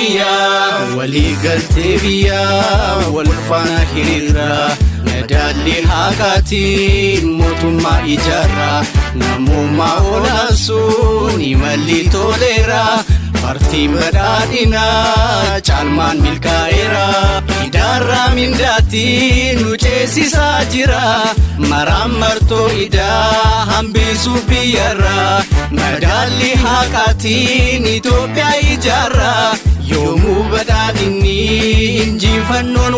biyya walii galtee biyya wal faana hiriira nadaalli haqaatiin mootummaa ijaarra namummaa olaansuun imalli toleera partiin badhaadhinaa caalmaan milkaa'eera idaarraa mindaatiin nu ceesisaa jira maraan martoo idaa hambisuu biyyarraa nadaalli haqaatiin Itoophiyaa ijaarra yoomuu badhaadhinni injifannoo